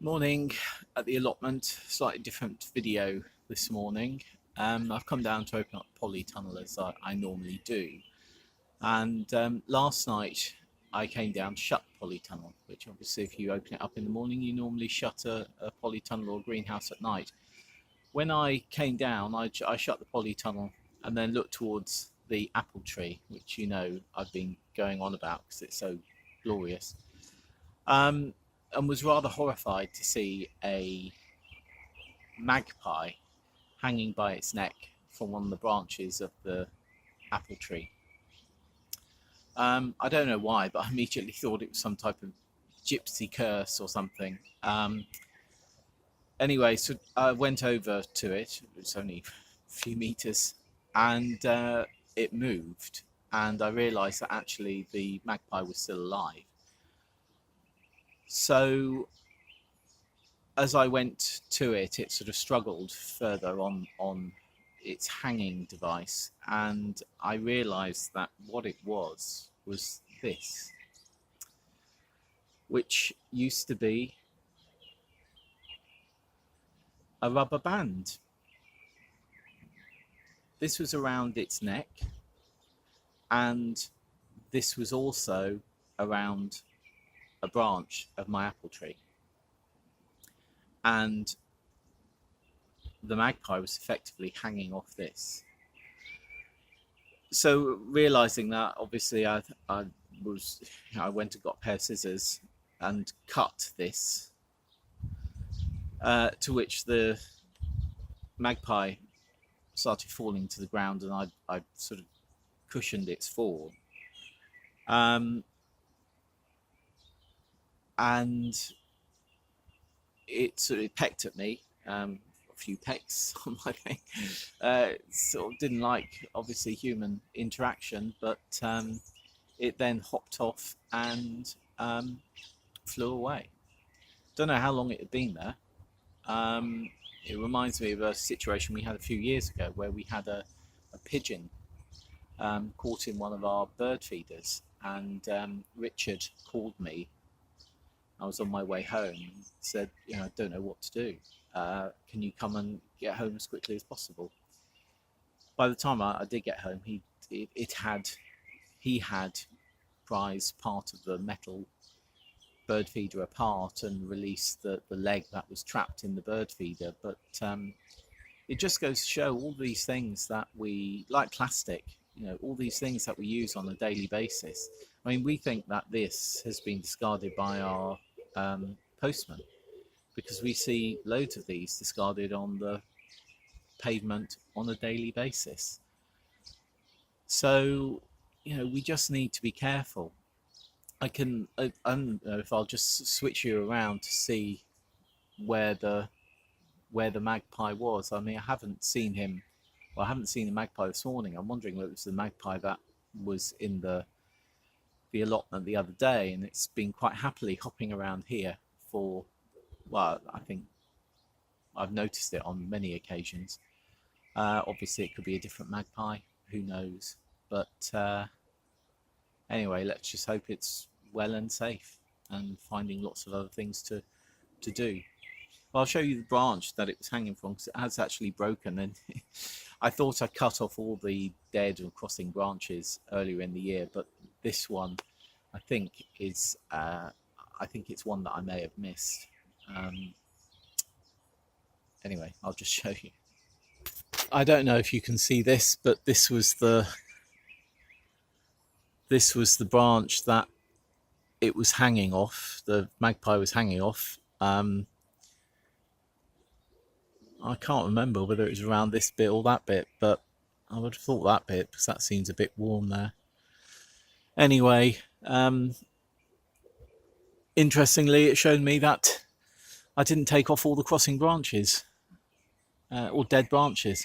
Morning at the allotment, slightly different video this morning. I've come down to open up polytunnel as I normally do. And last night I came down to shut polytunnel, which obviously if you open it up in the morning, you normally shut a polytunnel or greenhouse at night. When I came down, I shut the polytunnel and then looked towards the apple tree, which I've been going on about because it's so glorious. Um, and was rather horrified to see a magpie hanging by its neck from one of the branches of the apple tree. I don't know why, but I immediately thought it was some type of gypsy curse or something. Anyway, so I went over to it. It was only a few meters, and it moved. And I realised that actually the magpie was still alive. So as I went to it, it sort of struggled further on its hanging device, and I realised that what it was this, which used to be a rubber band. This was around its neck, and this was also around a branch of my apple tree. And the magpie was effectively hanging off this. So realizing that, obviously I went and got a pair of scissors and cut this, to which the magpie started falling to the ground, and I sort of cushioned its fall. And it sort of pecked at me, a few pecks on my leg. Sort of didn't like, obviously, human interaction, but it then hopped off and flew away. Don't know how long it had been there. It reminds me of a situation we had a few years ago where we had a pigeon caught in one of our bird feeders, and Richard called me. I was on my way home and said, I don't know what to do. Can you come and get home as quickly as possible? By the time I did get home, he had prized part of the metal bird feeder apart and released the leg that was trapped in the bird feeder. But it just goes to show all these things that we, like plastic, all these things that we use on a daily basis. I mean, we think that this has been discarded by our postman, because we see loads of these discarded on the pavement on a daily basis. So, we just need to be careful. I don't know if I'll just switch you around to see where the magpie was. I mean, I haven't seen him. Well, I haven't seen the magpie this morning. I'm wondering whether it was the magpie that was in the allotment the other day, and it's been quite happily hopping around here for, well, I think I've noticed it on many occasions. Obviously it could be a different magpie, who knows, but anyway, let's just hope it's well and safe and finding lots of other things to do. Well, I'll show you the branch that it was hanging from, because it has actually broken, and I thought I cut off all the dead or crossing branches earlier in the year, but this one I think it's one that I may have missed. Anyway, I'll just show you. I don't know if you can see this, but this was the branch that it was hanging off. The magpie was hanging off. I can't remember whether it was around this bit or that bit, but I would have thought that bit, because that seems a bit warm there. Anyway, interestingly, it showed me that I didn't take off all the crossing branches or dead branches.